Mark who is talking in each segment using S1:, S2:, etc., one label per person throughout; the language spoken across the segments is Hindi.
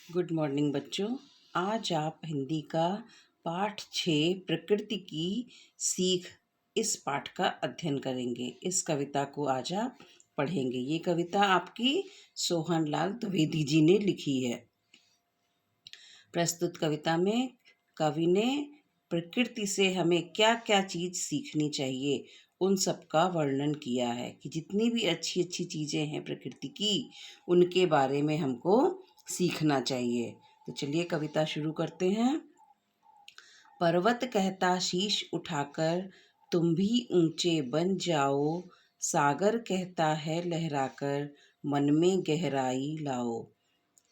S1: गुड मॉर्निंग बच्चों। आज आप हिंदी का पाठ 6 प्रकृति की सीख इस पाठ का अध्ययन करेंगे। इस कविता को आज आप पढ़ेंगे। ये कविता आपकी सोहनलाल द्विवेदी जी ने लिखी है। प्रस्तुत कविता में कवि ने प्रकृति से हमें क्या क्या चीज़ सीखनी चाहिए उन सब का वर्णन किया है कि जितनी भी अच्छी अच्छी चीज़ें हैं प्रकृति की उनके बारे में हमको सीखना चाहिए। तो चलिए कविता शुरू करते हैं। पर्वत कहता शीश उठाकर तुम भी ऊंचे बन जाओ, सागर कहता है लहराकर मन में गहराई लाओ।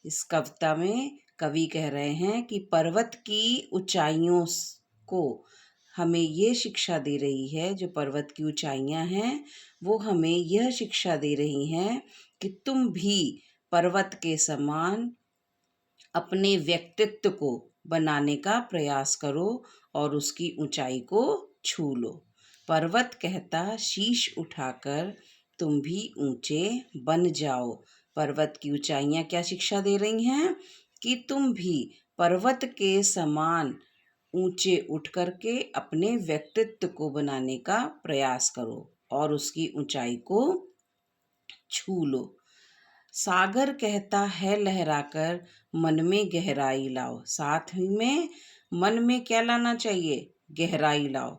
S1: इस कविता में कवि कह रहे हैं कि पर्वत की ऊंचाइयों को हमें ये शिक्षा दे रही है, जो पर्वत की ऊंचाइयां हैं वो हमें यह शिक्षा दे रही हैं कि तुम भी पर्वत के समान अपने व्यक्तित्व को बनाने का प्रयास करो और उसकी ऊंचाई को छू लो। पर्वत कहता शीश उठाकर तुम भी ऊंचे बन जाओ। पर्वत की ऊंचाइयां क्या शिक्षा दे रही हैं कि तुम भी पर्वत के समान ऊंचे उठ करके अपने व्यक्तित्व को बनाने का प्रयास करो और उसकी ऊंचाई को छू लो। सागर कहता है लहराकर मन में गहराई लाओ। साथ ही में मन में क्या लाना चाहिए? गहराई लाओ।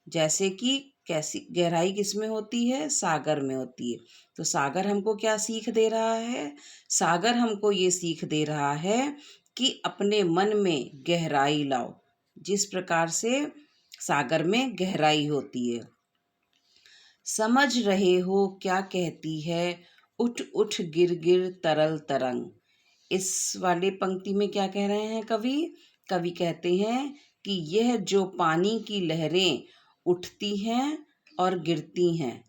S1: जैसे कि कैसी गहराई किसमें होती है? सागर में होती है। तो सागर हमको क्या सीख दे रहा है? सागर हमको ये सीख दे रहा है कि अपने मन में गहराई लाओ। जिस प्रकार से सागर में गहराई होती है। समझ रहे हो क्या कहती है उठ उठ गिर गिर तरल तरंग। इस वाले पंक्ति में क्या कह रहे हैं कवि? कवि कहते हैं कि यह जो पानी की लहरें उठती हैं और गिरती हैं,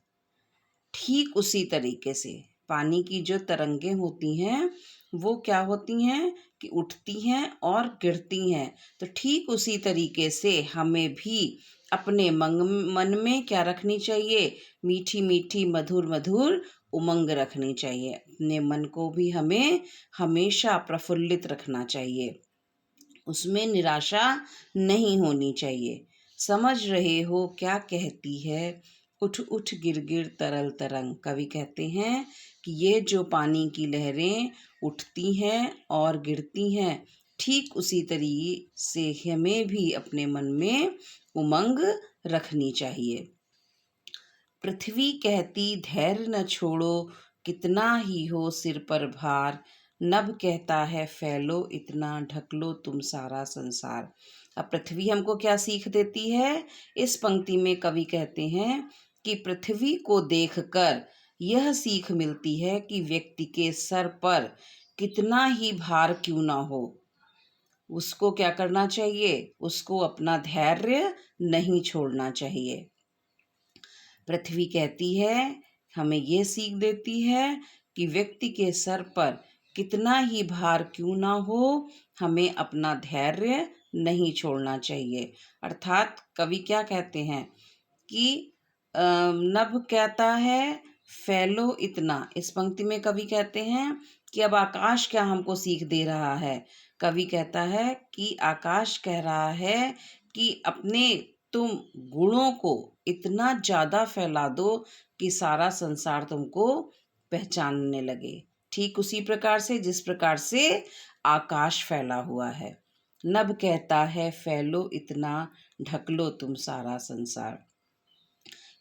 S1: ठीक उसी तरीके से पानी की जो तरंगें होती हैं वो क्या होती हैं कि उठती हैं और गिरती हैं। तो ठीक उसी तरीके से हमें भी अपने मन में क्या रखनी चाहिए? मीठी मीठी मधुर मधुर उमंग रखनी चाहिए। अपने मन को भी हमें हमेशा प्रफुल्लित रखना चाहिए, उसमें निराशा नहीं होनी चाहिए। समझ रहे हो क्या कहती है उठ उठ गिर गिर तरल तरंग। कवि कहते हैं कि ये जो पानी की लहरें उठती हैं और गिरती हैं, ठीक उसी तरीके से हमें भी अपने मन में उमंग रखनी चाहिए। पृथ्वी कहती धैर्य न छोड़ो, कितना ही हो सिर पर भार। नभ कहता है फैलो इतना, ढक लो तुम सारा संसार। अब पृथ्वी हमको क्या सीख देती है? इस पंक्ति में कवि कहते हैं कि पृथ्वी को देखकर यह सीख मिलती है कि व्यक्ति के सर पर कितना ही भार क्यों ना हो, उसको क्या करना चाहिए? उसको अपना धैर्य नहीं छोड़ना चाहिए। पृथ्वी कहती है, हमें ये सीख देती है कि व्यक्ति के सर पर कितना ही भार क्यों ना हो, हमें अपना धैर्य नहीं छोड़ना चाहिए। अर्थात कवि क्या कहते हैं कि नभ कहता है फैलो इतना। इस पंक्ति में कवि कहते हैं कि अब आकाश क्या हमको सीख दे रहा है? कवि कहता है कि आकाश कह रहा है कि अपने तुम गुणों को इतना ज़्यादा फैला दो कि सारा संसार तुमको पहचानने लगे, ठीक उसी प्रकार से जिस प्रकार से आकाश फैला हुआ है। नभ कहता है फैलो इतना, ढक लो तुम सारा संसार।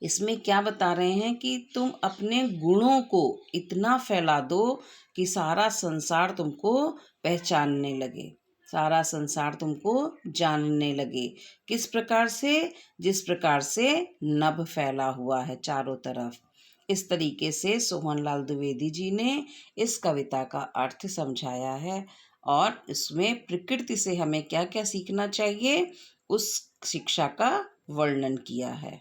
S1: इसमें क्या बता रहे हैं कि तुम अपने गुणों को इतना फैला दो कि सारा संसार तुमको पहचानने लगे, सारा संसार तुमको जानने लगे। किस प्रकार से? जिस प्रकार से नभ फैला हुआ है चारों तरफ। इस तरीके से सोहनलाल द्विवेदी जी ने इस कविता का अर्थ समझाया है और इसमें प्रकृति से हमें क्या क्या सीखना चाहिए उस शिक्षा का वर्णन किया है।